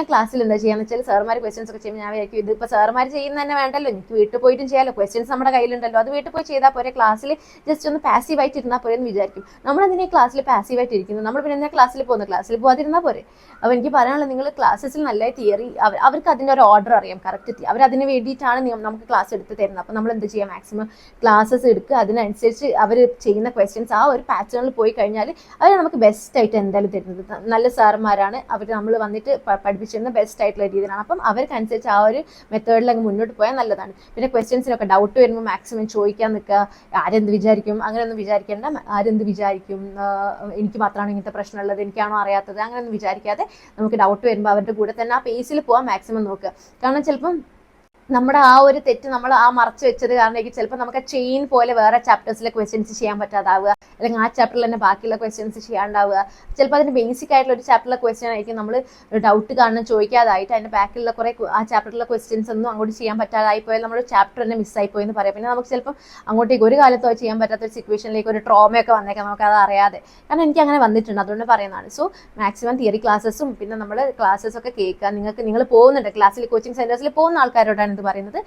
ഞാൻ ക്ലാസ്സിൽ എന്താ ചെയ്യാന്ന് വെച്ചാൽ സാറുമാർ ക്വസ്റ്റ്യൻസ് ഒക്കെ ചെയ്യുമ്പോൾ ഞാൻ വിചാരിക്കും ഇതിപ്പോൾ സാറുമാർ ചെയ്യുന്ന തന്നെ വേണ്ടല്ലോ, എനിക്ക് വീട്ടിൽ പോയിട്ടും ചെയ്യാമല്ലോ, ക്വസ്റ്റ്യൻസ് നമ്മുടെ കയ്യിലുണ്ടല്ലോ, അത് വീട്ടിൽ പോയി ചെയ്താൽ പോരെ, ക്ലാസ്സിൽ ജസ്റ്റ് ഒന്ന് പാസീവായിട്ട് ഇരുന്നാൽ പോരെ എന്ന് വിചാരിക്കും. നമ്മളെന്തിനാ ക്ലാസ്സിൽ പാസീവായിട്ട് ഇരിക്കുന്നത്, നമ്മൾ പിന്നെ എന്തിനാ ക്ലാസ്സിൽ പോകുന്നത്, ക്ലാസ്സിൽ പോകാതിരുന്നാൽ പോരെ. അപ്പോൾ എനിക്ക് പറയാനുള്ളത്, നിങ്ങൾ ക്ലാസ്സസിൽ നല്ല തിയറി അവർക്ക് അതിൻ്റെ ഒരു ഓർഡർ അറിയാം, കറക്റ്റ് അവരതിന് വേണ്ടിയിട്ടാണ് നമുക്ക് ക്ലാസ് എടുത്ത് തരുന്നത്. അപ്പോൾ നമ്മൾ എന്ത് ചെയ്യുക, മാക്സിമം ക്ലാസ്സസ് എടുക്കുക, അതിനനുസരിച്ച് അവർ ചെയ്യുന്ന ക്വസ്റ്റ്യൻസ് ആ ഒരു പാറ്റേണിൽ പോയി കഴിഞ്ഞാൽ അവർ നമുക്ക് ബെസ്റ്റ് ആയിട്ട് എന്തായാലും തരുന്നത്. നല്ല സാറന്മാരാണ് അവർ, നമ്മൾ വന്നിട്ട് പഠിപ്പിച്ചിരുന്ന ബെസ്റ്റ് ആയിട്ടുള്ള രീതിയിലാണ്. അപ്പം അവർക്കനുസരിച്ച് ആ ഒരു മെത്തേഡിലങ്ങ് മുന്നോട്ട് പോയാൽ നല്ലതാണ്. പിന്നെ ക്വസ്റ്റ്യൻസിനൊക്കെ ഡൗട്ട് വരുമ്പോൾ മാക്സിമം ചോദിക്കാൻ നിൽക്കുക. ആരെന്ത് വിചാരിക്കും, അങ്ങനെയൊന്നും വിചാരിക്കേണ്ട. ആരെന്ത് വിചാരിക്കും, എനിക്ക് മാത്രമാണ് ഇങ്ങനത്തെ പ്രശ്നമുള്ളത്, എനിക്കാണോ അറിയാത്തത്, അങ്ങനെയൊന്നും വിചാരിക്കാതെ നമുക്ക് ഡൗട്ട് വരുമ്പോൾ അവരുടെ കൂടെ തന്നെ ആ പേസിൽ പോകാൻ മാക്സിമം നോക്കുക. കാരണം ചിലപ്പം നമ്മുടെ ആ ഒരു തെറ്റ് നമ്മൾ ആ മറച്ചു വെച്ചത് കാരണം ചിലപ്പോൾ നമുക്ക് ചെയിൻ പോലെ വേറെ ചാപ്റ്റേഴ്സിലെ ക്വസ്റ്റ്യൻസ് ചെയ്യാൻ പറ്റാതാവുക, അല്ലെങ്കിൽ ആ ചാപ്റ്ററിൽ തന്നെ ബാക്കിയുള്ള ക്വസ്റ്റ്യൻസ് ചെയ്യാണ്ടാവുക. ചിലപ്പോൾ അതിന് ബേസിക് ആയിട്ടുള്ള ഒരു ചാപ്റ്ററിലെ ക്വസ്റ്റ്യൻ ആയിരിക്കും നമ്മൾ ഡൗട്ട് കാരണം ചോദിക്കാതായിട്ട് അതിൻ്റെ ബാക്കിലുള്ള കുറേ ആ ചാപ്റ്ററിലെ ക്വസ്റ്റ്യൻസ് ഒന്നും അങ്ങോട്ട് ചെയ്യാൻ പറ്റാതായി പോയാൽ നമ്മുടെ ചാപ്റ്റർ തന്നെ മിസ്സായി പോയെന്ന് പറയാം. പിന്നെ നമുക്ക് ചിലപ്പം അങ്ങോട്ടേക്ക് ഒരു കാലത്തോ ചെയ്യാൻ പറ്റാത്ത ഒരു സിറ്റുവേഷനിലേക്ക് ഒരു ട്രോമയൊക്കെ വന്നേക്കാം, നമുക്കത് അറിയാതെ. കാരണം എനിക്ക് അങ്ങനെ വന്നിട്ടുണ്ട്, അതുകൊണ്ട് പറയുന്നതാണ്. സോ മാക്സിമം തിയറി ക്ലാസ്സസും പിന്നെ നമ്മൾ ക്ലാസ്സസ് ഒക്കെ കേൾക്കുക. നിങ്ങൾ പോകുന്നുണ്ട് ക്ലാസ്സിൽ, കോച്ചിങ് സെൻറ്റേഴ്സിൽ പോകുന്ന ആൾക്കാരോടാണ് ഇത് പറയുന്നത്.